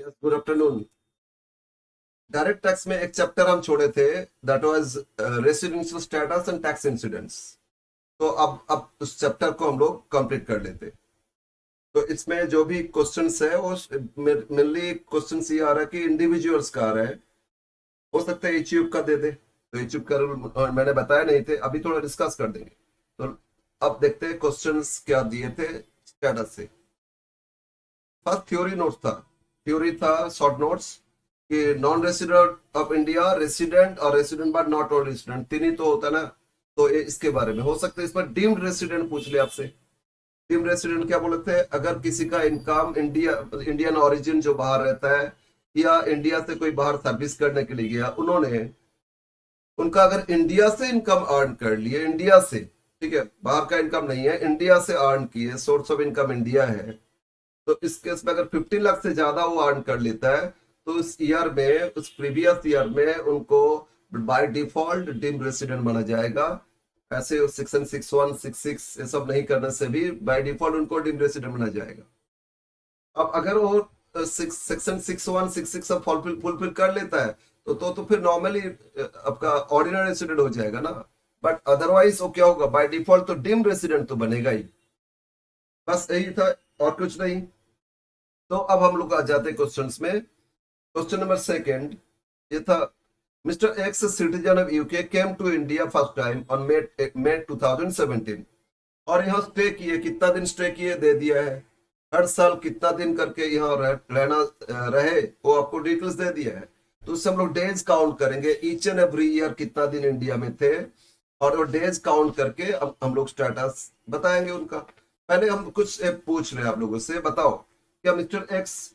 Yes, good afternoon. Direct tax में एक chapter हम छोड़े थे, that was residential status and tax incidents. तो अब उस चैप्टर को हम लोग कंप्लीट कर लेते। तो इसमें जो भी क्वेश्चंस है वो मेनली क्वेश्चंस ये आ रहा है कि इंडिविजुअल्स का आ रहा है। हो सकता है यूट्यूब का दे दे, तो यूट्यूब का रूल मैंने बताया नहीं थे, अभी थोड़ा डिस्कस कर देंगे। तो अब देखते हैं क्वेश्चंस क्या दिए थे स्टेटस से। फर्स्ट थ्योरी नोट्स था, थ्योरी था शॉर्ट नोट्स कि non resident of India, resident और resident but not all resident, तीन ही तो होता है ना। तो ये इसके बारे में हो सकता है, इस पर डीम्ड रेसिडेंट पूछ ले आपसे। डीम्ड रेसिडेंट क्या बोलते हैं? अगर किसी का इनकम इंडियन ओरिजिन जो बाहर रहता है, या इंडिया से कोई बाहर सर्विस करने के लिए गया, उन्होंने उनका अगर इंडिया से इनकम अर्न कर लिए, इंडिया से, ठीक है, बाहर का इनकम नहीं है, इंडिया से अर्न किए, सोर्स ऑफ इनकम इंडिया है, तो इस केस में अगर 50 लाख से ज्यादा वो अर्न कर लेता है, तो उस ईयर में, उस प्रीवियस ईयर में उनको बाय डिफॉल्ट डीम्ड रेसिडेंट माना जाएगा। ऐसे सेक्शन 61, 66 ये सब नहीं करने से भी बाय डिफॉल्ट उनको डीम्ड रेसिडेंट माना जाएगा। अब अगर वो सेक्शन 61, 66 सब फुलफिल कर लेता है, तो फिर नॉर्मली आपका ऑर्डिनरी रेसिडेंट हो जाएगा ना। बट अदरवाइज वो क्या होगा? बाय डिफॉल्ट तो डीम्ड रेसिडेंट तो बनेगा ही। बस यही था और कुछ नहीं। तो अब हम लोग आ जाते हैं क्वेश्चंस में। क्वेश्चन नंबर सेकंड ये था, mister X citizen of UK came to India first time on May 2017 और यहाँ स्टे किए। कितना दिन स्टे किए दे दिया है, हर साल कितना दिन करके यहाँ रहना रहे वो आपको डिटेल्स दे दिया है। तो उससे हम लोग डेज काउंट करेंगे, ईच एंड एवरी ईयर कितना दिन इंडिया में थे, और वो डेज काउंट करके अब हम लोग स्टेटस बताएंगे उनका। पहले हम कुछ पूछ रहे हैं आप लोगों से, बताओ क्या मिस्टर एक्स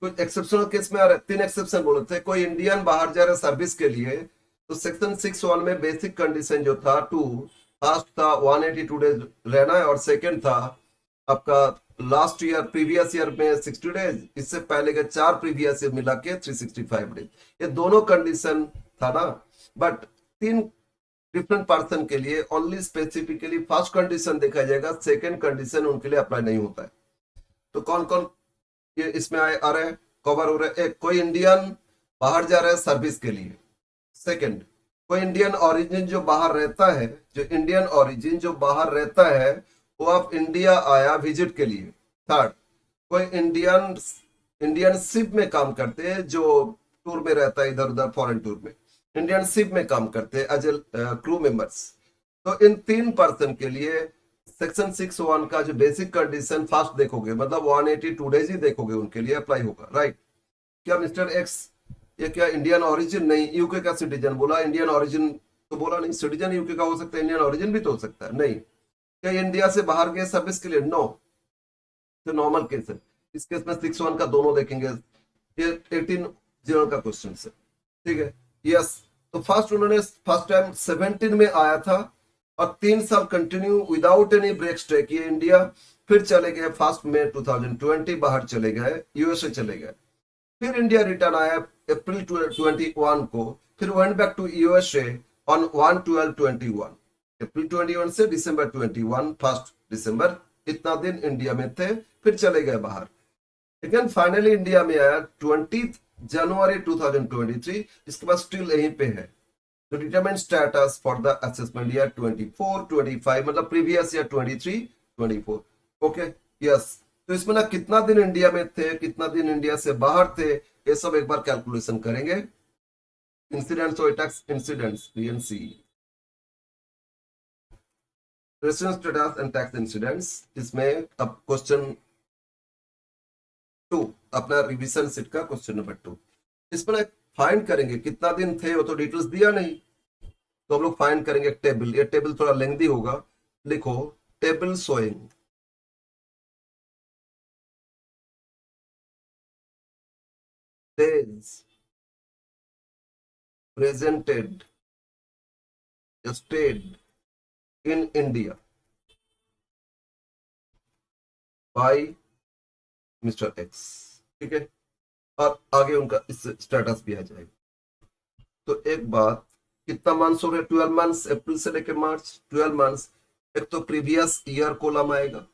कुछ एक्सेप्शनल केस में आ रहा है? तीन एक्सेप्शन बोले थे। कोई इंडियन बाहर जा रहा है सर्विस के लिए, तो सेक्शन 61 में बेसिक कंडीशन जो था टू, फर्स्ट था 182 डेज रहना है, और सेकंड था आपका लास्ट ईयर प्रीवियस ईयर में 60 डेज, इससे पहले के 4 प्रीवियस ईयर मिला के 365 डेज। ये दोनों कंडीशन था ना। बट तीन डिफरेंट पर्सन के लिए ओनली स्पेसिफिकली फर्स्ट कंडीशन देखा जाएगा, सेकंड कंडीशन उनके लिए अप्लाई नहीं होता है। तो कौन कौन ये इसमें आ रहे हैं, कवर हो रहे हैं? एक, कोई इंडियन बाहर जा रहा है सर्विस के लिए। सेकंड, कोई इंडियन ओरिजिन जो बाहर रहता है, जो इंडियन ओरिजिन जो बाहर रहता है, वो आप इंडिया आया विजिट के लिए। थर्ड, कोई इंडियन शिप में काम करते हैं, जो टूर में रहता है इधर उधर फॉरेन टूर में, इंडियन शिप में काम करते हैं एज ए क्रू मेंबर्स। तो इन तीन पर्सन के लिए सेक्शन 61 का जो बेसिक कंडीशन फास्ट देखोगे, मतलब 182 डेज ही देखोगे, उनके लिए अप्लाई होगा, राइट। क्या मिस्टर एक्स ये क्या इंडियन ओरिजिन? नहीं, यूके का सिटीजन बोला, इंडियन ओरिजिन तो बोला नहीं। सिटीजन यूके का हो सकता है, इंडियन ओरिजिन भी तो हो सकता है। नहीं, क्या इंडिया से बाहर गए सर्विस के लिए? नो, तो नॉर्मल केस है। इस केस में 61 का दोनों देखेंगे। ये 18 जीरो का क्वेश्चन है, ठीक है। यस, तो फर्स्ट उन्होंने फर्स्ट टाइम 17 में आया था और 3 साल continue without any break stay किए इंडिया। फिर चले गए फर्स्ट में 2020 बाहर चले गए, यूएसए चले गए। फिर इंडिया रिटर्न आया अप्रैल 21 को, फिर went back to USA on 1/12/21। अप्रैल 21 से दिसंबर 21, फर्स्ट दिसंबर, इतना दिन इंडिया में थे, फिर चले गए बाहर। लेकिन फाइनली इंडिया में आया 20 जनवरी 2023, इसके बाद स्टिल यहीं पे है। तो determine status for the assessment year 24-25, मतलब प्रीवियस ईयर 23-24। Okay, yes. तो इसमें ना कितना दिन इंडिया में थे, कितना दिन इंडिया से बाहर थे, ये सब एक बार कैलकुलेशन करेंगे। इंसिडेंट्स और tax incidents, PNC, residence status and tax incidents. इसमें अब क्वेश्चन 2, अपना रिवीजन सेट का क्वेश्चन नंबर 2। इसमें फाइंड करेंगे कितना दिन थे, वो तो डिटेल्स दिया नहीं, तो हम लोग फाइंड करेंगे एक टेबल। ये टेबल थोड़ा लेंथी होगा, लिखो table showing days presented stayed in India by mister x, ठीक है। और आगे उनका इस स्टेटस भी आ जाएगा। तो एक बात, कितना मंथ्स हो रहे? 12 मंथ्स, अप्रैल से लेकर मार्च, 12 मंथ्स। एक तो प्रीवियस ईयर कॉलम आएगा,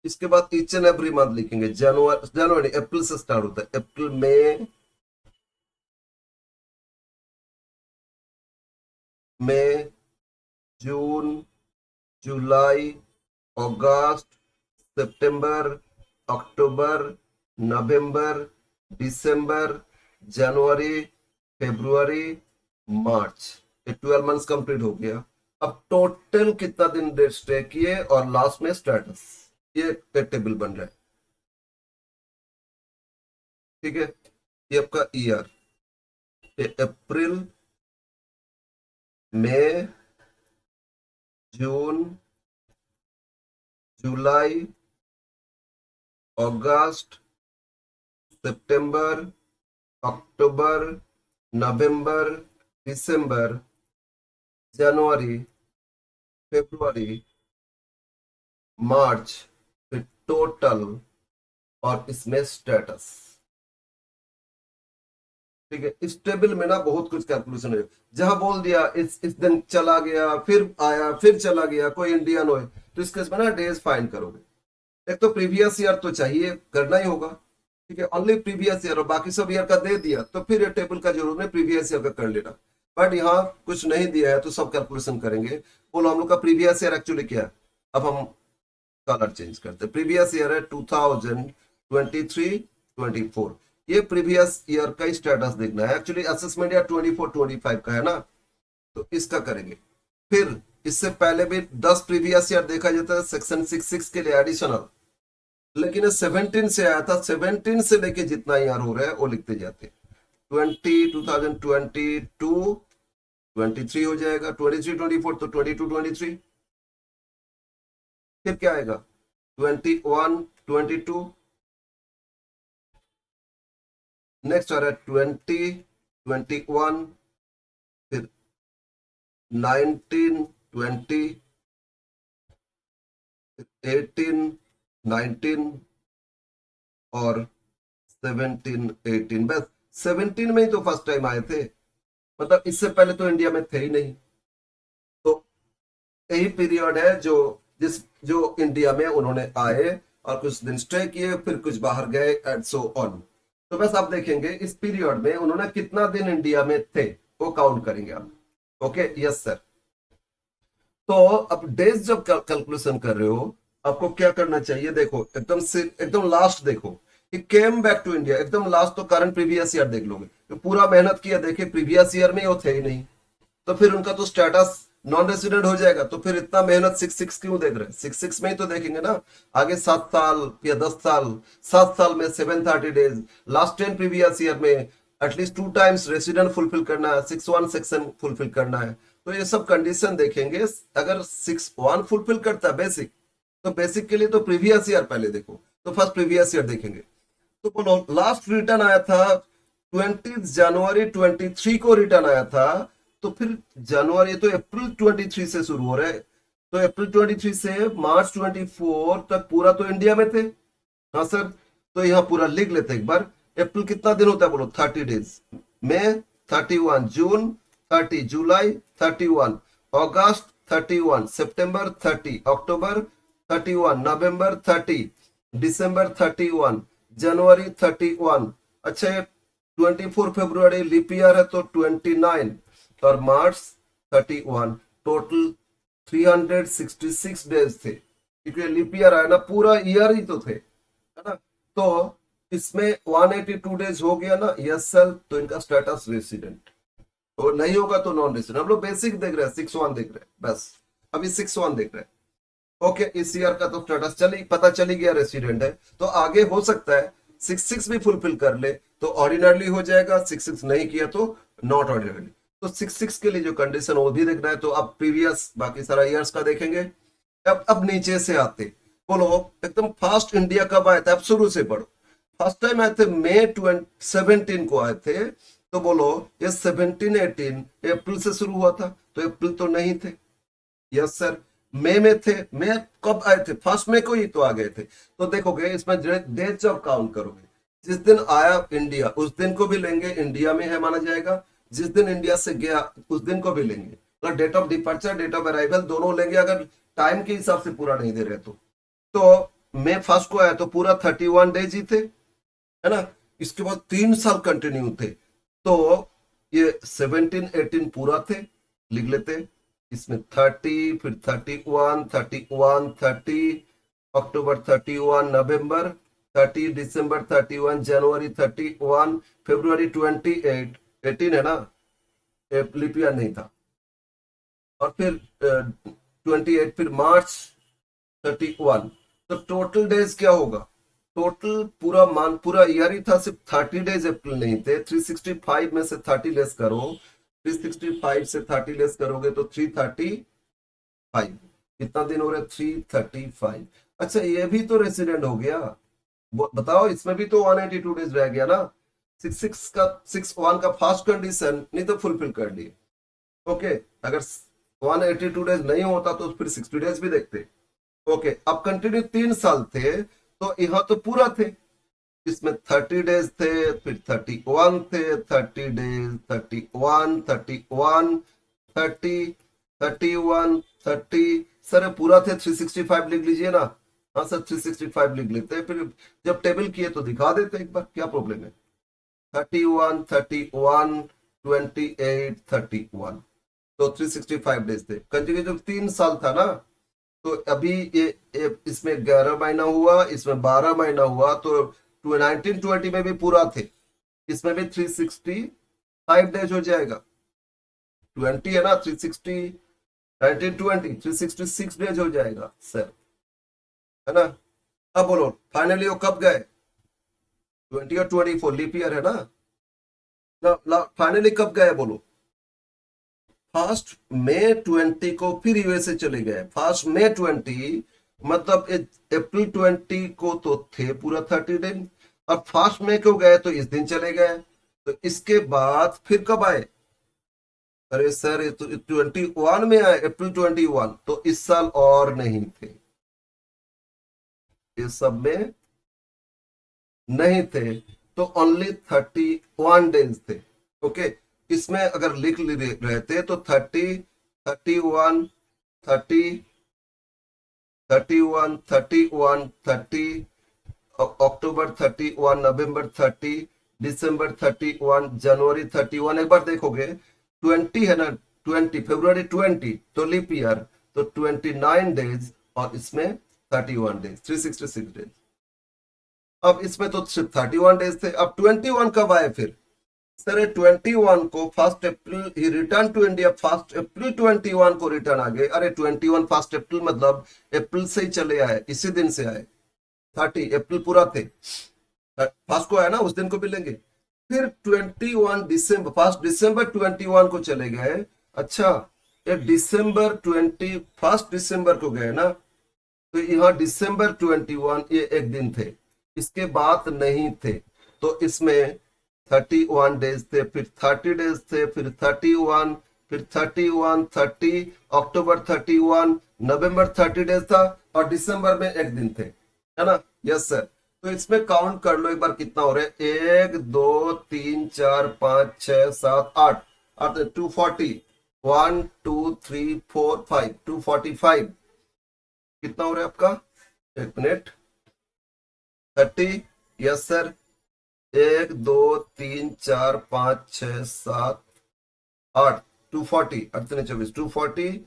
इसके बाद ईच एंड एवरी मंथ लिखेंगे। जनवरी, जनवरी अप्रैल से स्टार्ट होता है, अप्रैल मई जून जुलाई अगस्त सितंबर अक्टूबर नवंबर दिसंबर जनवरी फरवरी मार्च, ये 12 मंथ्स कंप्लीट हो गया। अब टोटल कितना दिन स्टे किए और लास्ट में स्टेटस, ये टेबल बन रहा है। ठीक है, ये आपका ईयर, ये अप्रैल मई जून जुलाई अगस्त सितंबर अक्टूबर नवंबर दिसंबर जनवरी फरवरी मार्च, फिर टोटल और इसमें स्टेटस। ठीक है, इस टेबल में ना बहुत कुछ कैलकुलेशन है। जहां बोल दिया इस दिन चला गया फिर आया फिर चला गया, कोई इंडियन हो तो इस केस में ना डेज फाइंड करोगे। एक तो प्रीवियस ईयर तो चाहिए, करना ही होगा। ठीक है, ओनली प्रीवियस ईयर, और बाकी सब ईयर का दे दिया तो फिर ये टेबल का जरूर नहीं, प्रीवियस ईयर का कर लेना। बट यहाँ कुछ नहीं दिया है तो सब कैलकुलेशन करेंगे। बोलो हम लोग का प्रीवियस ईयर एक्चुअली क्या है, अब हम कलर चेंज करते हैं। प्रीवियस ईयर है 2023-24, ये प्रीवियस ईयर का स्टेटस देखना है। एक्चुअली असेसमेंट या 24-25 का है ना, तो इसका करेंगे। फिर इससे पहले भी 10 प्रीवियस ईयर देखा जाता है सेक्शन 66 के लिए एडिशनल, लेकिन 17 से आया था, 17 से लेके जितना ईयर हो रहा है वो लिखते जाते हैं। 2022 23 हो जाएगा, 23-24 तो 22-23, फिर क्या आएगा 21-22, नेक्स्ट आ रहा है 20-21, फिर 19-20, 18-19 और 17-18। बस 17 में ही तो फर्स्ट टाइम आए थे, मतलब इससे पहले तो इंडिया में थे ही नहीं। तो यही पीरियड है जो इंडिया में उन्होंने आए और कुछ दिन स्टे किए, फिर कुछ बाहर गए एंड सो ऑन। तो बस आप देखेंगे इस पीरियड में उन्होंने कितना दिन इंडिया में थे वो काउंट करेंगे आप। Okay, yes sir. तो अब डेज जब कैलकुलेशन कर रहे हो, आपको क्या करना चाहिए, देखो एकदम से एकदम लास्ट देखो कि केम बैक टू इंडिया, एकदम लास्ट तो करंट प्रीवियस ईयर देख लोगे। तो पूरा मेहनत किया, देखे प्रीवियस ईयर में वो थे ही नहीं, तो फिर उनका तो स्टेटस नॉन रेसिडेंट हो जाएगा। तो फिर इतना मेहनत 6-6 क्यों देख रहे हैं, 6-6 में ही तो देखेंगे ना। आगे 7 साल या 10 साल, 7 साल में 730 डेज, लास्ट 10 प्रीवियस ईयर में एटलीस्ट 2 टाइम्स रेसिडेंट फुलफिल करना है, 6-1 सेक्शन फुलफिल करना है। तो ये सब कंडीशन देखेंगे। अगर 6-1 फुलफिल करता है बेसिक, तो बेसिक के लिए तो प्रीवियस ईयर पहले देखो, तो फर्स्ट प्रीवियस ईयर देखेंगे। तो बोलो लास्ट रिटर्न आया था 20 जनवरी 23 को रिटर्न आया था, तो फिर जनवरी तो अप्रैल 23 से शुरू हो रहा है, तो अप्रैल 23 से मार्च 24 तक पूरा तो इंडिया में थे। हाँ सर, तो यहाँ पूरा लिख लेते एक बार। अप्रैल कितना दिन होता है बोलो, 30 डेज। मई 31, जून 30, जुलाई 31, अगस्त 31, सितंबर 30, अक्टूबर 31, नवंबर 30, दिसंबर 31, जनवरी 31। अच्छा, 24 फरवरी लीप ईयर है तो 29, और मार्च 31। टोटल 366 डेज थे, क्योंकि लीप ईयर आया ना, पूरा ईयर ही तो थे, है ना। तो इसमें 182 डेज हो गया ना, यस सर, तो इनका स्टेटस रेसिडेंट। तो नहीं होगा तो नॉन रेसिडेंट। हम लोग बेसिक देख रहे हैं, 6-1 देख रहे हैं बस, अभी 6-1 देख रहे हैं। ओके, इस ईयर का तो स्टेटस पता चली गया रेसिडेंट है। तो आगे हो सकता है 6-6 भी फुलफिल कर ले तो ऑर्डिनरली हो जाएगा, 6-6 नहीं किया तो नॉट ऑर्डिनरली। तो 6-6 के लिए जो कंडीशन वो भी देखना है। तो अब प्रीवियस बाकी सारा ईयर्स का देखेंगे। अब नीचे से आते, बोलो एकदम फास्ट इंडिया कब आया था, अब शुरू से पढ़ो। फर्स्ट टाइम आए थे मई 17 को आए थे, तो बोलो ये 17-18 अप्रैल से शुरू हुआ था, तो अप्रैल तो नहीं थे। यस सर, मई में थे। मई कब आए थे, फर्स्ट मई को ही तो आ गए थे। तो देखोगे इसमें डेट जब काउंट करोगे, जिस दिन आया इंडिया उस दिन को भी लेंगे, इंडिया में है माना जाएगा। जिस दिन इंडिया से गया उस दिन को भी लेंगे, अगर date of departure date of arrival दोनों लेंगे, अगर टाइम के हिसाब से पूरा नहीं दे रहे तो मई फर्स्ट को आया तो पूरा 31 डेज ही थे, है ना। इसके बाद 3 साल कंटिन्यू थे, तो ये 17-18 पूरा थे, लिख लेते। इसमें 30, फिर 31, अक्टूबर 31, नवंबर 30, दिसंबर 31, जनवरी 31, फरवरी 28, 18 है ना, लीप ईयर नहीं था। और फिर 28, फिर मार्च 31। तो टोटल डेज क्या होगा, टोटल पूरा ईयर ही था, सिर्फ 30 डेज अप्रैल नहीं थे। 365 में से 30 लेस करो, 365 से 30 लेस करोगे तो 335। कितना दिन हो रहा है, 335। अच्छा ये भी तो रेसिडेंट हो गया, बताओ इसमें भी तो 182 डेज रह गया ना। 61 का फर्स्ट कंडीशन नहीं तो फुलफिल कर लिए। ओके, अगर 182 डेज नहीं होता तो फिर 60 डेज भी देखते। ओके, अब कंटिन्यू 3 साल थे, तो यहाँ तो पूरा थे, इसमें 30 डेज थे, फिर 31 थे, 30 डेज, 31, 31, 30, 31, 30। सर पूरा थे, 365 लिख लीजिए ना। हाँ सर 365 लिख लेते हैं, फिर जब टेबल किए तो दिखा देते एक बार, क्या प्रॉब्लम है। 31, 31, 28, 31, तो 365 डेज थे कंटिन्यू, जब 3 साल था ना। तो अभी ये इसमें 11 महीना हुआ, इसमें 12 महीना हुआ, तो 1920 में भी पूरा थे, इसमें भी 365 डेज हो जाएगा। 20 है ना, 360, 1920, 366 डेज हो जाएगा सर, है ना। अब बोलो फाइनली वो कब गए, 20 और 24 लीप ईयर है ना। फाइनली कब गए बोलो, फर्स्ट मई 20 को फिर यूएसए चले गए। फर्स्ट मई 20 मतलब अप्रैल 20 को तो थे पूरा 30 दिन, अब फर्स्ट मई को गए तो इस दिन चले गए, तो इसके बाद फिर कब आए, अरे सर ये तो 21 में आए, अप्रैल 21, तो इस साल और नहीं थे, इस सब में नहीं थे, तो ओनली 31 डेज थे। ओके, इसमें अगर लिख रहते तो 30, 31, 30, 31, 31, 30, अक्टूबर 31, नवंबर 30, दिसंबर 31, जनवरी 31। एक बार देखोगे 20 है ना, 20 फरवरी 20 तो लीप ईयर, तो 29 डेज, और इसमें 31 डेज, 366 डेज। अब इसमें तो सिर्फ 31 डेज थे, अब 21 कब आए फिर, सर 21 को फर्स्ट अप्रैल ही return to India, first April 21 को रिटर्न आ गए। अरे 21 फर्स्ट अप्रैल मतलब अप्रैल से ही चले आए, इसी दिन से आए, 30 अप्रैल पूरा थे, फर्स्ट को आया ना, उस दिन को मिलेंगे। फिर 21 दिसंबर, फर्स्ट दिसंबर 21 को चले गए। अच्छा ये दिसंबर 20, फर्स्ट दिसंबर को गए ना, तो यहाँ दिसंबर 21 ये एक दिन थे, इसके बाद नहीं थे, तो इसमें 31 डेज थे, फिर 30 डेज थे, फिर 31, फिर 31, 30, अक्टूबर 31, नवंबर 30 डेज था, और दिसंबर में एक दिन थे, है ना। यस सर, तो इसमें काउंट कर लो एक बार कितना हो रहा है, 1, 2, 3, 4, 5, 6, 7, 8, 240, 1, 2, 3, 4, 5, 245। कितना हो रहा है आपका, एक मिनट, 30। यस सर, 1, 2, 3, 4, 5, 6, 7, 8, 240, 24, 240,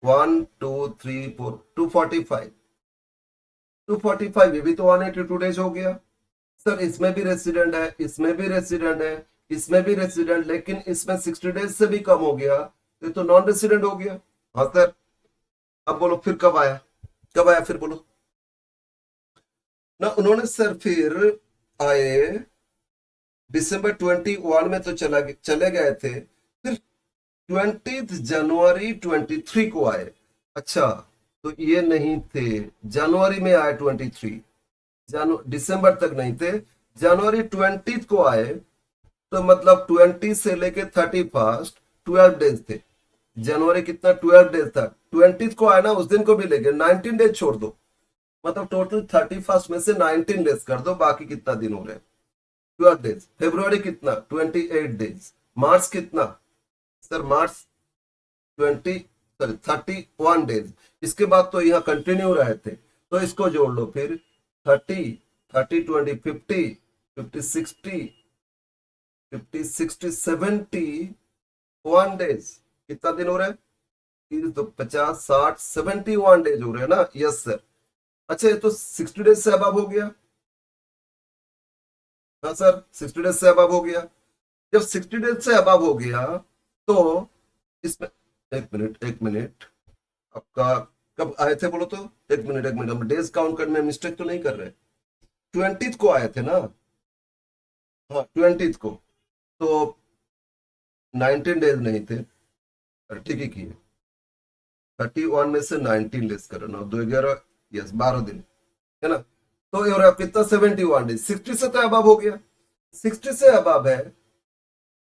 1, 2, 3, 4, 245, 245, ये भी तो 182 डेज हो गया। सर इसमें भी रेसिडेंट है, इसमें भी रेसिडेंट है, इसमें भी रेसिडेंट, लेकिन इसमें 60 डेज से भी कम हो गया, ये तो नॉन रेसिडेंट हो गया। हाँ सर, अब बोलो फिर कब आया, कब आया फिर बोलो ना। उन्होंने सर फिर आए दिसंबर 21 में तो चले गए थे, फिर 20 जनवरी 23 को आए। अच्छा तो ये नहीं थे, जनवरी में आए 23, दिसंबर तक नहीं थे, जनवरी 20 को आए, तो मतलब 20 से लेके 31 12 डेज थे। जनवरी कितना, 12 डेज था, 20 को आया ना, उस दिन को भी लेके 19 डेज छोड़ दो, मतलब टोटल 31 में से 19 डेज कर दो, बाकी कितना दिन हो रहे हैं, 12 डेज। फेब्रुआरी कितना, 28 डेज। मार्च कितना, सर मार्च 31 डेज। इसके बाद तो यहाँ कंटिन्यू रहे थे, तो इसको जोड़ लो फिर 30, 30, 20, 50, 50, 60, 50, 60, 71 डेज। कितना दिन हो रहा है? 30 तो 50, 60, 71 डेज हो रहे हैं ना? Yes sir. अच्छा, ये तो 60 डेज से अबव हो गया। हाँ सर, 60 डेज से अबव हो गया। जब 60 डेज से अबव हो गया तो इसमें, एक मिनट, आपका कब आए थे बोलो तो? एक मिनट, हम डेज काउंट करने में मिस्टेक तो नहीं कर रहे? 20th को आए थे ना? हाँ 20th को। तो 19 डेज नहीं थे? ठीक ही किए। 31 में से 19 लेस करो ना, 2 11, यस 12 दिन, है ना? तो ये हो रहा है कितना? 71 डेज। 60 से तो अबव हो गया। 60 से अबव है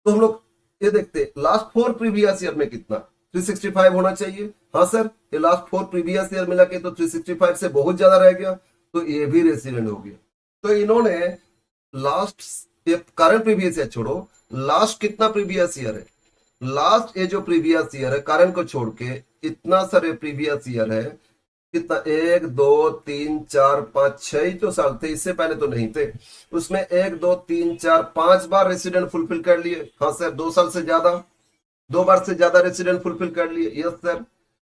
तो हम लोग ये देखते लास्ट 4 प्रीवियस ईयर में कितना 365 होना चाहिए। हाँ सर, ये लास्ट 4 प्रीवियस ईयर मिला के तो 365 से बहुत ज्यादा रह गया, तो ये भी रेसिडेंट हो गया। तो इन्होंने लास्ट, ये करंट प्रीवियस ईयर छोड़ो, लास्ट कितना प्रीवियस ईयर है? लास्ट ये जो प्रीवियस ईयर है करंट को छोड़ के, इतना सारे प्रीवियस ईयर है। कितना? 1 2 3 4 5 6 ही तो साल थे, इससे पहले तो नहीं थे। उसमें 1 2 3 4 5 बार रेसिडेंट फुलफिल कर लिए। हाँ सर, 2 साल से ज्यादा, 2 बार से ज्यादा रेसिडेंट फुलफिल कर लिए। Yes sir.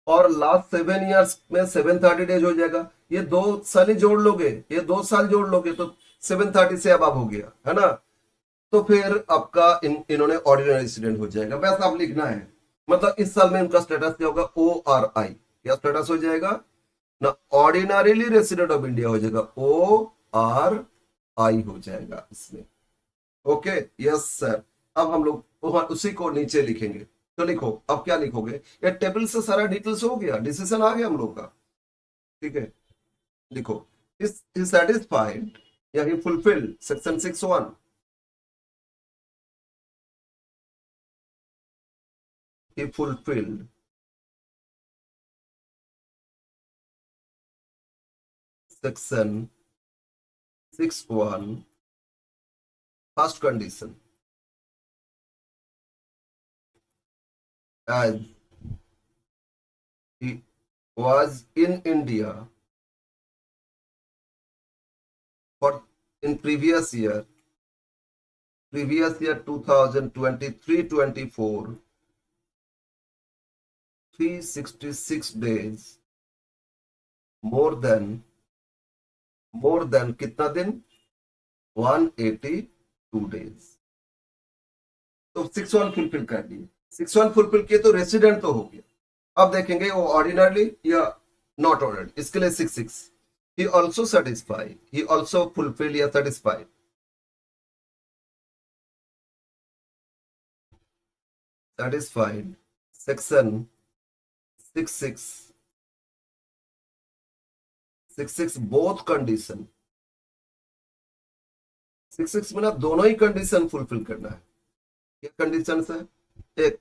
और लास्ट 7 ईयर्स में 730 डेज हो जाएगा। ये 2 साल ही जोड़ लोगे, ये 2 साल जोड़ लोगे तो 730 से अब हो गया, है ना? तो फिर आपका इन्होंने ऑर्डिनरी रेसिडेंट हो जाएगा। बस आप लिखना है, मतलब इस साल में इनका स्टेटस क्या होगा? ORI। क्या स्टेटस हो जाएगा ना? ऑर्डिनरीली रेसिडेंट ऑफ इंडिया हो जाएगा, ORI हो जाएगा इसमें। Okay, yes sir. अब हम लोग उसी को नीचे लिखेंगे। तो लिखो, अब क्या लिखोगे? ये टेबल से सारा डिटेल्स हो गया, डिसीजन आ गया हम लोग का। ठीक है, लिखो इज सेटिस्फाइड या ही fulfil section 6(1). He fulfilled section 6(1) first condition as he was in India for in previous year 2023-24 366 days more than कितना दिन? 182 डेज। तो 6(1) फुलफिल कर दिए। 6(1) फुलफिल किए तो रेसिडेंट तो हो गया। अब देखेंगे वो ऑर्डिनरी या नॉट ऑर्डिनरी, इसके लिए 6(6). he also satisfy, he also fulfill या satisfy। satisfied section 6(6), 6(6) both condition। 6(6) में ना दोनों ही कंडीशन फुलफिल करना है। क्या कंडीशन है? एक,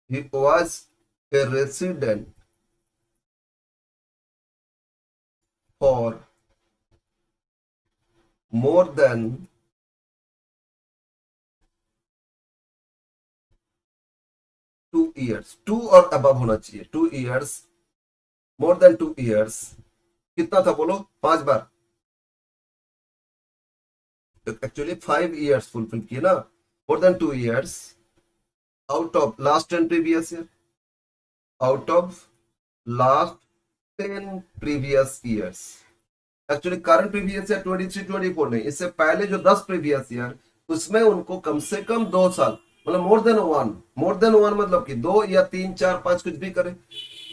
he was a resident for more than 2 years, 2 और above होना चाहिए। 2 years, more than 2 years। कितना था बोलो? 5 बार। एक्चुअली 5 years फुलफिल किए ना। more than 2 years out of last 10 previous year, out of last 10 previous years। Actually current previous year 23-24 नहीं, इससे पहले जो 10 प्रीवियस ईयर, उसमें उनको कम से कम 2 साल, मतलब मोर देन वन, मतलब कि 2 या 3 4 5 कुछ भी करे,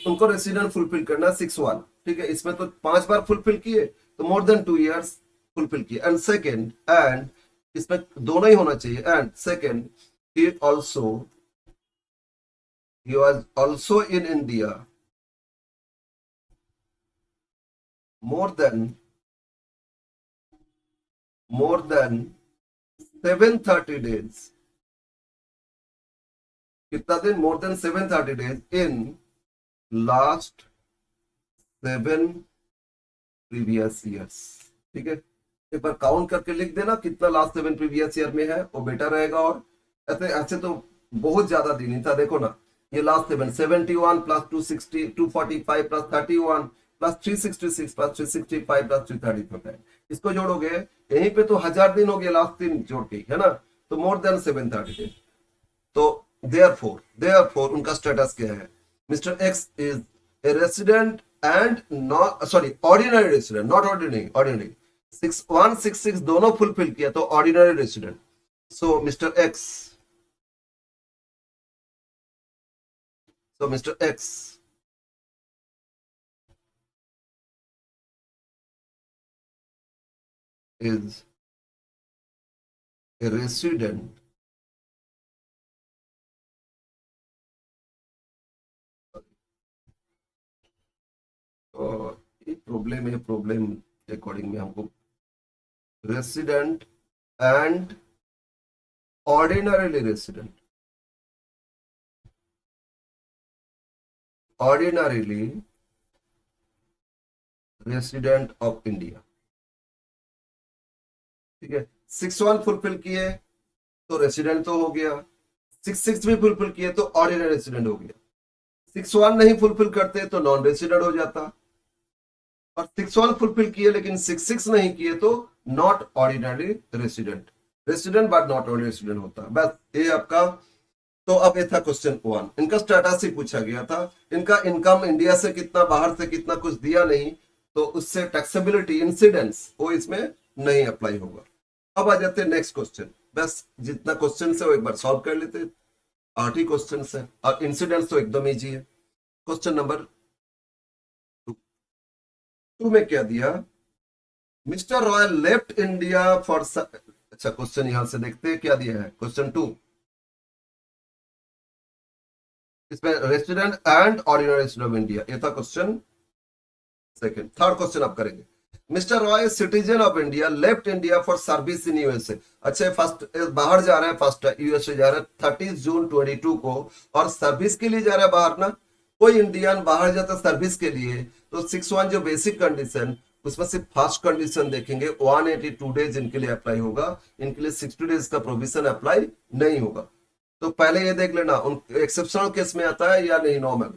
उनको रेसिडेंट फुलफिल करना 6(1). ठीक है, इसमें तो 5 बार फुलफिल किए तो मोर देन 2 years फुलफिल किए। एंड सेकेंड, एंड इसमें दोनों ही होना चाहिए। And second, he was also in India more than 730 days। कितना दिन? more than 730 days in last 7 previous years। ठीक है, एक बार काउंट करके लिख देना कितना लास्ट 7 प्रीवियस ईयर में है, वो बेटर रहेगा। और ऐसे ऐसे तो बहुत ज्यादा दिन ही था, देखो ना, ये last 71 plus 260 245 plus 31 plus 366 plus 365 plus 330 होता है। इसको जोड़ोगे यहीं पे तो 1000 दिन हो गया लास्ट 3 जोड़ के, है ना, तो मोर देन 730 दिन। तो देयरफॉर उनका स्टेटस क्या है? Mister x is a resident and not, sorry, ordinary resident, not ordinary, ordinary 6166 दोनों फुलफिल किया तो ordinary resident. So mister x, mister x is a resident और ये प्रॉब्लम अकॉर्डिंग में हमको resident and ordinarily resident of India, ठीक है। 61 fulfil किए तो रेसिडेंट तो हो गया, 66 भी फुलफिल किए तो ऑर्डिनरी रेसिडेंट हो गया, 61 नहीं फुलफिल करते तो नॉन रेसिडेंट हो जाता, और 61 फुलफिल किए लेकिन 66 नहीं किए तो not ordinary resident, resident but not ordinary resident होता। बस ये आपका, तो अब ये था क्वेश्चन 1। इनका स्टेटस ही पूछा गया था, इनका इनकम इंडिया से कितना, बाहर से कितना, कुछ दिया नहीं, तो उससे टैक्सेबिलिटी इंसिडेंस वो इसमें नहीं अप्लाई होगा। अब आ जाते हैं नेक्स्ट क्वेश्चन। बस जितना क्वेश्चन है वो एक बार सॉल्व कर लेते, 8 ही क्वेश्चन है और इंसिडेंस तो एकदम इजी है। क्वेश्चन नंबर 2 में क्या दिया? Mister Roy left India for, अच्छा क्वेश्चन यहां से देखते हैं क्या दिया है। क्वेश्चन 2, इसमें resident and ordinary resident of India, ये था क्वेश्चन सेकंड। थर्ड क्वेश्चन आप करेंगे, mister Roy citizen of India left India for service in USA. अच्छा फर्स्ट बाहर जा रहे हैं, फर्स्ट यूएसए जा रहे हैं 30 जून 22 को, और सर्विस के लिए जा रहा है बाहर ना। कोई इंडियन बाहर जाता सर्विस के लिए तो 61 जो बेसिक कंडीशन, उसमें सिर्फ फर्स्ट कंडीशन देखेंगे, 182 डेज इनके लिए अप्लाई होगा, इनके लिए 60 डेज का प्रोविजन अप्लाई नहीं होगा। तो पहले ये देख लेना उन एक्सेप्शनल केस में आता है या नहीं, नॉर्मल।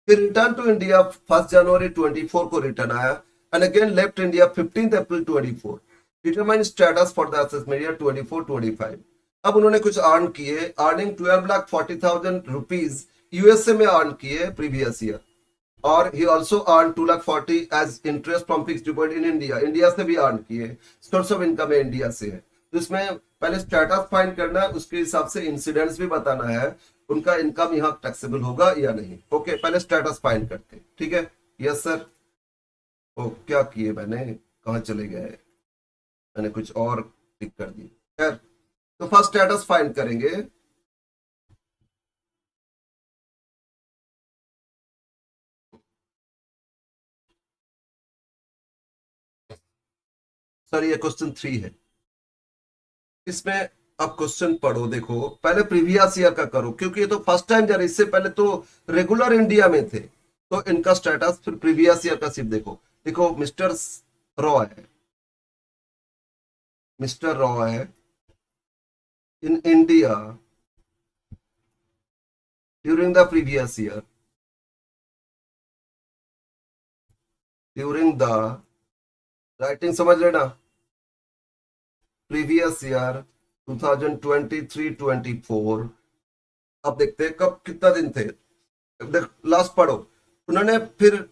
फिर रिटर्न टू इंडिया 1 जनवरी 24 को रिटर्न आया, and again left India 15 April 24। Determine status for the assessment year 24-25। अब उन्होंने कुछ अर्न किए, अर्निंग 12,40,000 रुपीज यूएसए में अर्न किए प्रीवियस ईयर, और he also earn 2,40,000 as interest from fixed deposit in India, India से भी अर्न किए, सोर्स ऑफ इनकम है इंडिया से है। तो इसमें पहले स्टेटस फाइंड करना है, उसके हिसाब से इंसिडेंट्स भी बताना है, उनका इनकम यहाँ टैक्सेबल होगा या नहीं। ओके पहले स्टेटस फाइंड करते हैं, ठीक है। Yes sir. ओ क्या किए मैंने, कहाँ चले गए, मैंने कुछ और टिक कर दी। खैर तो फर्स्ट स्टेटस फाइंड करेंगे। सर ये क्वेश्चन 3 है, इसमें अब क्वेश्चन पढ़ो, देखो पहले प्रीवियस ईयर का करो क्योंकि ये तो फर्स्ट टाइम जा रहे, इससे पहले तो रेगुलर इंडिया में थे, तो इनका स्टेटस फिर प्रीवियस ईयर का सिर्फ देखो। देखो mister Roy in India during the previous year, during the, writing समझ लेना, प्रीवियस ईयर 2023-24। अब देखते हैं कब कितना दिन थे, लास्ट पढ़ो। उन्होंने फिर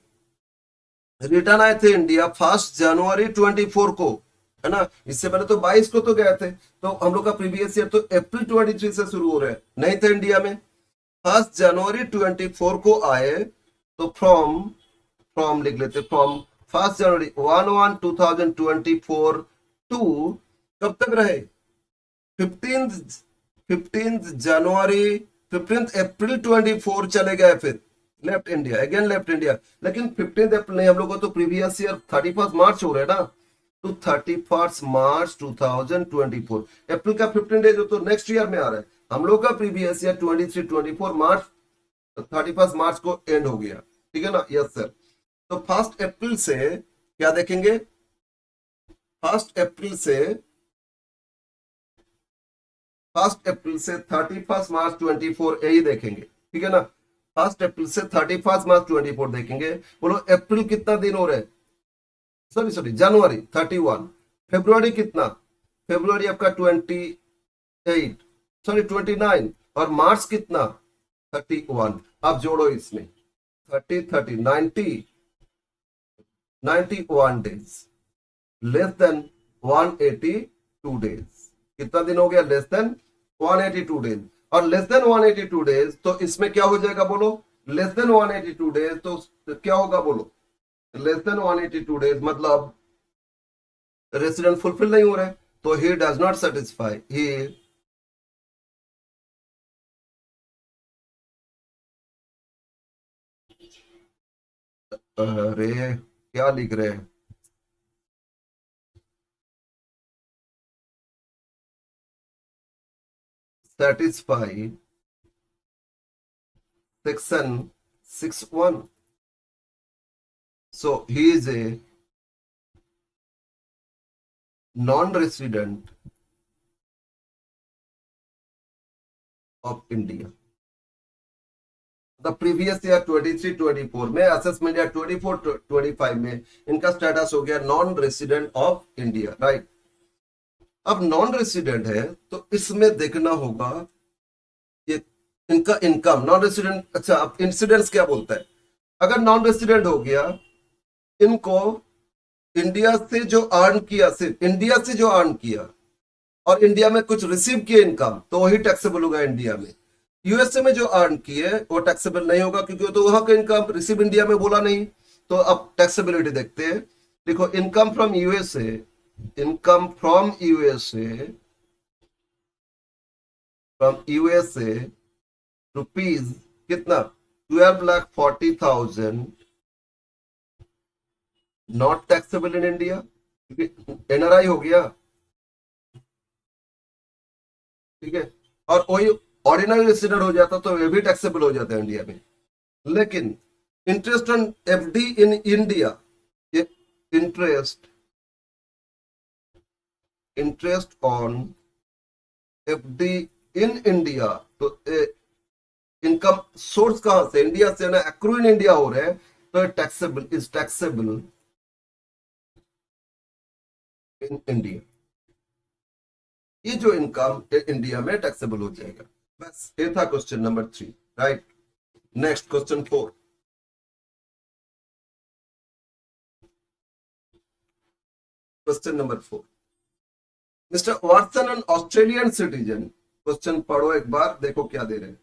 रिटर्न आए थे इंडिया 1 जनवरी 24 को, है ना, इससे पहले तो 22 को तो गए थे, तो हम लोग का प्रीवियस ईयर तो अप्रैल 23 से शुरू हो रहा है, नहीं थे इंडिया में। 1 जनवरी 24 को आए तो फ्रॉम, फ्रॉम लिख लेते, फ्रॉम 1 जनवरी 2024 टू कब तक रहे, 15 अप्रैल 24 चले गए, फिर left India, again left India. लेकिन 15 अप्रैल नहीं, हम लोग को तो प्रीवियस ईयर 31 मार्च हो रहा है ना, तो 31 मार्च 2024, अप्रैल का 15 डेज तो नेक्स्ट ईयर में आ रहा है, हम लोग का प्रीवियस ईयर 23-24 मार्च, 31 मार्च को एंड हो गया, ठीक है ना। Yes sir. तो 1 अप्रैल से क्या देखेंगे, 1 अप्रैल से 1 अप्रैल से 31 मार्च 24 यही देखेंगे, ठीक है ना। 1 अप्रैल से 31 मार्च 24 देखेंगे। बोलो अप्रैल कितना दिन हो रहा है, सॉरी जनवरी 31, फेब्रुआरी कितना, फेब्रुआरी आपका 28, सॉरी 29, और मार्च कितना 31। आप जोड़ो इसमें 91 डेज, लेस देन 182 डेज। कितना दिन हो गया, लेस देन 182 डेज। और लेस देन 182 डेज तो इसमें क्या हो जाएगा बोलो, लेस देन 182 डेज तो क्या होगा बोलो, लेस देन 182 डेज मतलब रेसिडेंट फुलफिल नहीं हो रहा है, तो ही डज नॉट सेटिस्फाई, ही अरे क्या लिख रहे हैं, satisfy section 61, so he is a non-resident of India. The previous year 23-24 में असेसमेंट या 24-25 में इनका स्टेटस हो गया non resident of India, right. अब नॉन रेसिडेंट है तो इसमें देखना होगा ये इनका इनकम नॉन रेसिडेंट, अच्छा अब इंसिडेंट्स क्या बोलता है, अगर नॉन रेसिडेंट हो गया, इनको इंडिया से जो अर्न किया, सिर्फ इंडिया से जो अर्न किया और इंडिया में कुछ रिसीव किए इनकम, तो वही टैक्सेबल होगा इंडिया में। यूएसए में जो अर्न किए वो टैक्सेबल नहीं होगा, क्योंकि तो वहां का इनकम रिसीव इंडिया में बोला नहीं। तो अब टैक्सेबिलिटी देखते हैं। देखो income from USA, income from USA, rupees कितना, 12,40,000 नॉट टैक्सेबल इन इंडिया, क्योंकि एनआरआई हो गया, ठीक है। और वही ऑर्डिनरी रेसिडेंट हो जाता तो वे भी टैक्सेबल हो जाता है इंडिया में। लेकिन interest on FD in India, interest interest on FD in India, तो इनकम सोर्स कहां से, इंडिया से ना, एक्रू इन इंडिया हो रहे हैं, तो taxable is taxable in India. ये जो इनकम इंडिया में टैक्सेबल हो जाएगा। बस ये था question number 3, right. Next question 4, question number 4, mister Watson an Australian citizen. Question पढ़ो एक बार, देखो क्या दे रहे हैं।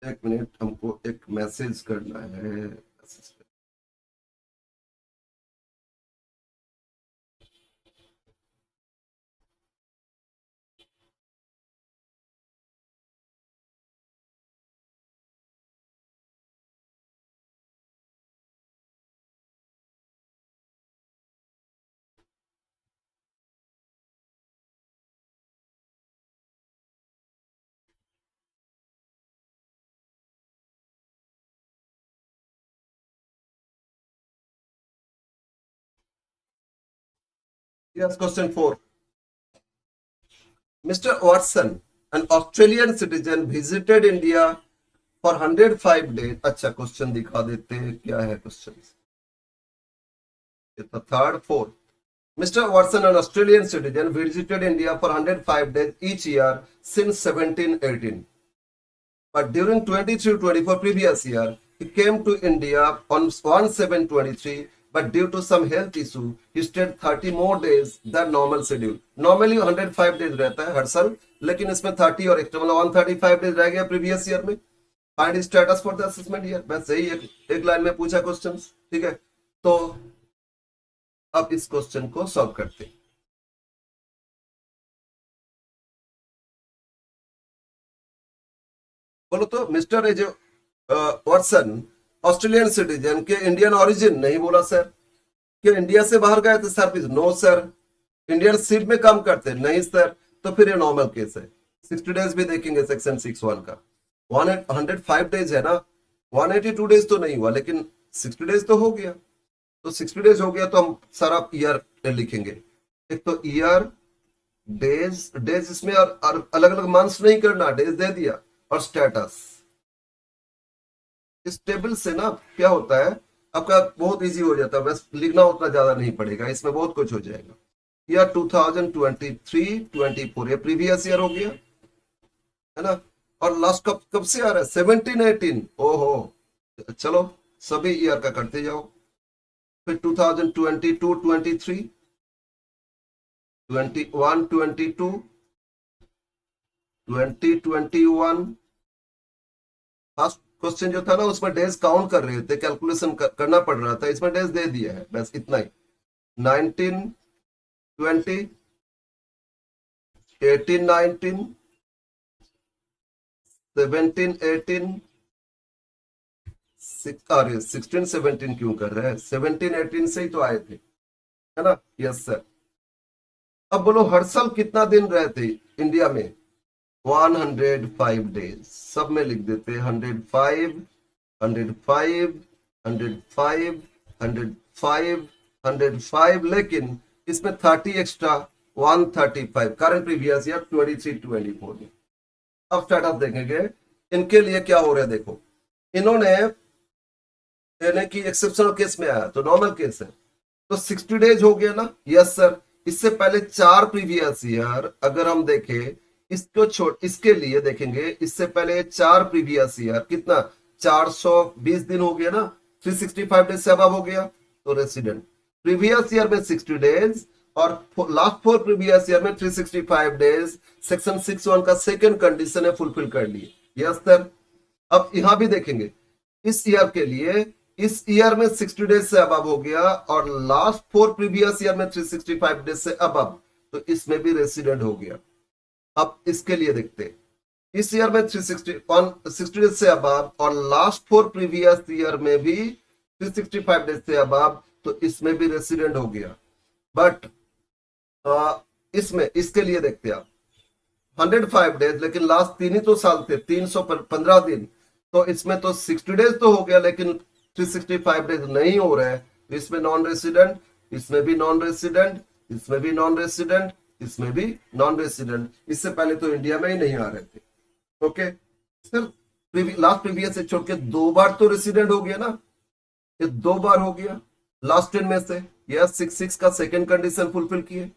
एक मिनट, हमको एक मैसेज करना है। Yes, question 4. Mr. Watson, an Australian citizen, visited India for 105 days. अच्छा क्वेश्चन दिखा देते हैं, क्या है question. Third fourth, Mr. Watson, an Australian citizen, visited India for 105 days each year since 1718. But during 23-24 previous year, he came to India on 1/7/23. But due to some health issue, he stayed 30 more days than normal schedule. Normally 105 days रहता है हर साल, लेकिन इसमें 30 और extra मतलब 135 days रह गया previous year में। Find status for the assessment year, बस यही एक लाइन में पूछा क्वेश्चन, ठीक है। तो अब इस क्वेश्चन को सॉल्व करते हैं। बोलो तो mister H Watson Australian citizen के इंडियन ओरिजिन, नहीं बोला सर। क्या इंडिया से बाहर गए थे service, no sir. Indian ship में काम करते, नहीं सर। तो फिर ये नॉर्मल केस है। 60 डेज भी देखेंगे सेक्शन 61 का। 105 डेज है ना, 182 डेज तो नहीं हुआ, लेकिन 60 डेज तो हो गया। तो 60 डेज हो गया तो हम सारा ईयर लिखेंगे। एक तो ईयर, डेज, इसमें और अलग अलग मंथ्स नहीं करना, डेज दे दिया, और स्टेटस। इस टेबल से ना क्या होता है, आपका बहुत इजी हो जाता है, बस लिखना उतना ज्यादा नहीं पड़ेगा, इसमें बहुत कुछ हो जाएगा। ईयर 2023 24 ये प्रीवियस ईयर हो गया, है ना। और लास्ट कब कब से आ रहा है, 17 18, ओहो। चलो सभी ईयर का करते जाओ। फिर 2022 23, 21 22, 2021। फर्स्ट क्वेश्चन जो था ना उसमें डेज काउंट कर रहे थे, कैलकुलेशन करना पड़ रहा था, इसमें डेज दे दिया है, बस इतना ही। 19 20, 18 19, 17 18, अरे 16 17 क्यों कर रहे हैं, 17 18 से ही तो आए थे, है ना। Yes sir. अब बोलो हर साल कितना दिन रहते इंडिया में, 105 डेज, सब में लिख देते 105 105 105 105 105, लेकिन इसमें 30 एक्स्ट्रा, 135 करंट प्रीवियस ईयर 23 24 में। अब स्टार्टअप देखेंगे, इनके लिए क्या हो रहा है देखो, इन्होंने यानी कि एक्सेप्शनल केस में आया तो नॉर्मल केस है, तो 60 डेज हो गया ना। Yes sir. इससे पहले 4 प्रीवियस ईयर अगर हम देखें, इसको छोड़, इसके लिए देखेंगे, इससे पहले 4 प्रीवियस ईयर कितना, 420 दिन हो गया ना, 365 डेज से अब हो गया, तो रेसिडेंट। प्रीवियस ईयर में 60 डेज और लास्ट 4 प्रीवियस ईयर में 365 डेज, सेक्शन 61 का सेकंड कंडीशन है फुलफिल कर लिए। Yes sir. अब यहां भी देखेंगे, इस ईयर के लिए, इस ईयर में 60 डेज से अबव हो गया और लास्ट 4 प्रीवियस ईयर में 365 डेज से अबव, तो इसमें भी रेसिडेंट हो गया। अब इसके लिए देखते, इस ईयर में 60 डेज से अबव और लास्ट 4 प्रीवियस ईयर में भी 365 डेज से अबव, तो इसमें भी रेसिडेंट हो गया। बट इसमें इसके लिए देखते आप 105 डेज, लेकिन लास्ट 3 ही तो साल थे, 315 दिन, तो इसमें तो 60 डेज तो हो गया, लेकिन 365 डेज नहीं हो रहा है, तो इसमें नॉन रेसिडेंट, इसमें भी नॉन रेसिडेंट, इसमें भी नॉन रेसिडेंट, इसमें भी नॉन रेसिडेंट। इससे पहले तो इंडिया में ही नहीं आ रहे थे। ओके सर, लास्ट प्रीवियस से छोड़ के 2 बार तो रेसिडेंट हो गया ना, ये 2 बार हो गया लास्ट 10 में से। यस, 6 का सेकंड कंडीशन फुलफिल किए,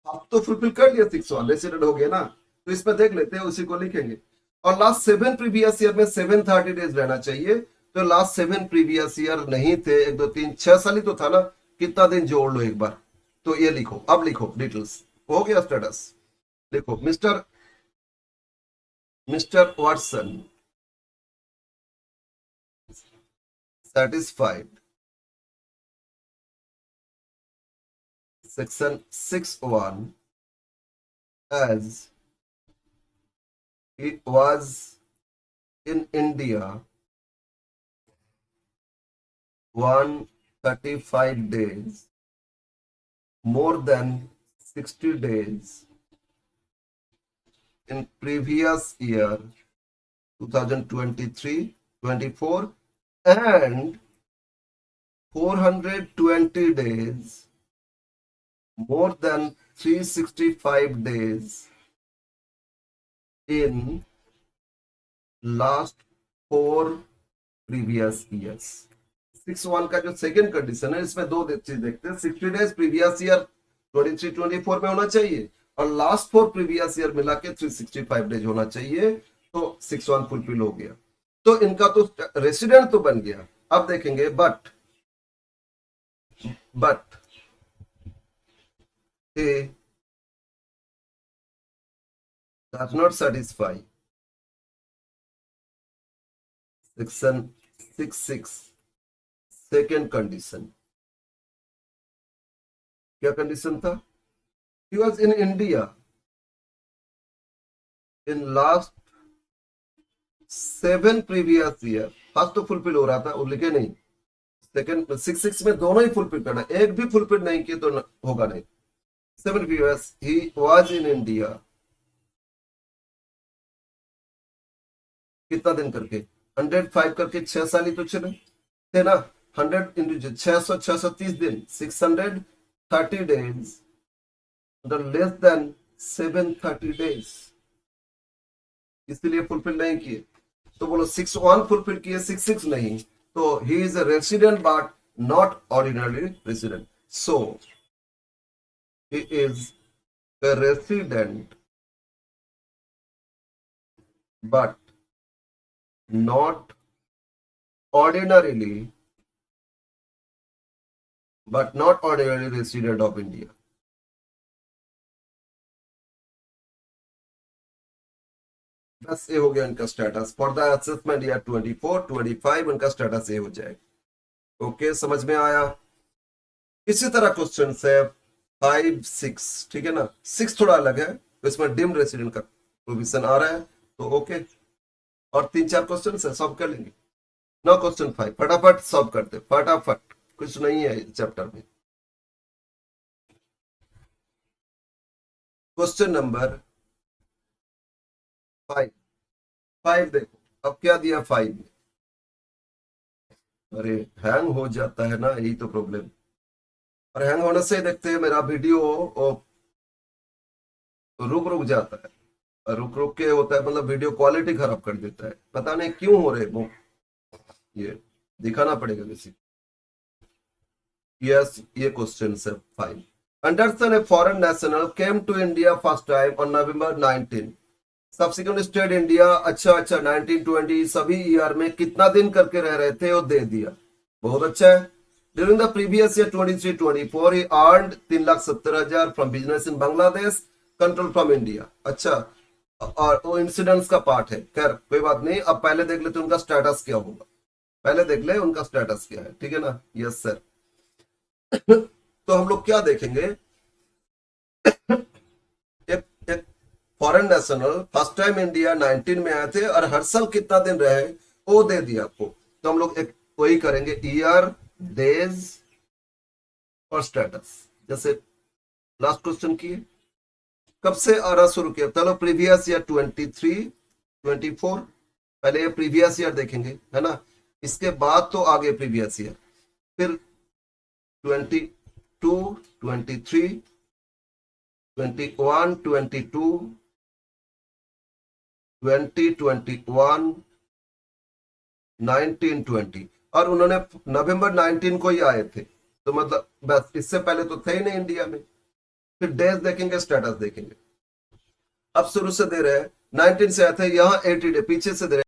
आप तो फुलफिल कर लिया, 6 रेसिडेंट हो गया ना, तो इसमें देख लेते हैं, उसी को लिखेंगे। और लास्ट 7 प्रीवियस ईयर में 730 डेज रहना चाहिए, तो लास्ट 7 प्रीवियस ईयर नहीं थे, 1 2 3 6 साल ही तो था ना, कितना दिन जोड़ लो एक बार, तो ये लिखो। अब लिखो डिटेल्स, हो गया स्टेटस। लिखो mister mister Watson satisfied section 61 as it was in India 135 days more than 60 days in previous year 2023-24 and 420 days more than 365 days in last 4 previous years। 61 का जो सेकंड कंडीशन है, इसमें 2 चीज देखते हैं, 60 डेज प्रीवियस ईयर 23-24 में होना चाहिए और लास्ट 4 प्रीवियस ईयर मिला के 365 डेज होना चाहिए, तो 61 फुलफिल हो गया, तो इनका तो रेसिडेंट तो बन गया। अब देखेंगे but A does not satisfy section 66 second condition। क्या कंडीशन था, he was in India in last 7 previous year। First तो फुलफिल हो रहा था, वो लिखे नहीं, सेकंड 66 में दोनों ही फुलफिल करना, एक भी फुलफिल नहीं किए तो होगा नहीं। 7 previous he was in India, कितना दिन करके 105 करके 6 साल ही तो चले थे ना, 100 इंटू 600 630 दिन, 630 डेज लेस देन 730 डेज। इसलिए फुलफिल नहीं किए। तो बोलो 6(1) फुलफिल किए, 6(6) नहीं। तो he is a resident but not ordinary resident. So he is a resident but not ordinarily resident of India. बस ये हो गया इनका status for the assessment year 24-25 इनका स्टेटस ये हो जाएगा। ओके, समझ में आया। इसी तरह क्वेश्चन है 5-6, ठीक है ना। 6 थोड़ा अलग है, तो इसमें डिम रेसिडेंट का प्रोविजन आ रहा है, तो ओके। और 3-4 क्वेश्चन है, सॉल्व कर लेंगे। नाउ क्वेश्चन 5 फटाफट सॉल्व करते, फटाफट, कुछ नहीं है चैप्टर में। क्वेश्चन नंबर 5 देखो, अब क्या दिया 5 में। अरे हैंग हो जाता है ना, यही तो प्रॉब्लम। और हैंग होने से देखते हैं मेरा वीडियो रुक रुक जाता है, और रुक रुक के होता है, मतलब वीडियो क्वालिटी खराब कर देता है, पता नहीं क्यों हो रहे वो। ये दिखाना पड़ेगा किसी। यस, ये क्वेश्चन है 5। Anderson, a foreign national, came to India first time on November 19. Subsequent stayed India, अच्छा 1920 सभी ईयर में कितना दिन करके रह रहे थे वो दे दिया, बहुत अच्छा है। During the previous year 23-24 he earned 3,70,000 from business in Bangladesh, control from India। अच्छा, और वो इंसिडेंट्स का पार्ट है, खैर कोई बात नहीं। अब पहले देख लेते उनका स्टेटस क्या होगा, पहले देख ले उनका स्टेटस क्या है, ठीक है ना। Yes sir. तो हम लोग क्या देखेंगे, एक foreign national first time India 19 में आए थे और हर साल कितना दिन रहे वो दे दिया आपको। तो हम लोग एक वही करेंगे, ईयर, डेज और स्टेटस, जैसे लास्ट क्वेश्चन की। कब से आना शुरू किया, चलो प्रीवियस ईयर 23-24, पहले ये प्रीवियस ईयर देखेंगे, है ना। इसके बाद तो आगे प्रीवियस ईयर, फिर 22-23, 21-22, 20-21, 19-20, और उन्होंने नवंबर 19 को ही आए थे, तो मतलब बस इससे पहले तो थे ही नहीं इंडिया में। फिर डेज देखेंगे, स्टेटस देखेंगे। अब शुरू से दे रहे हैं 19 से आए थे, यहाँ 80 डे पीछे से दे रहे हैं।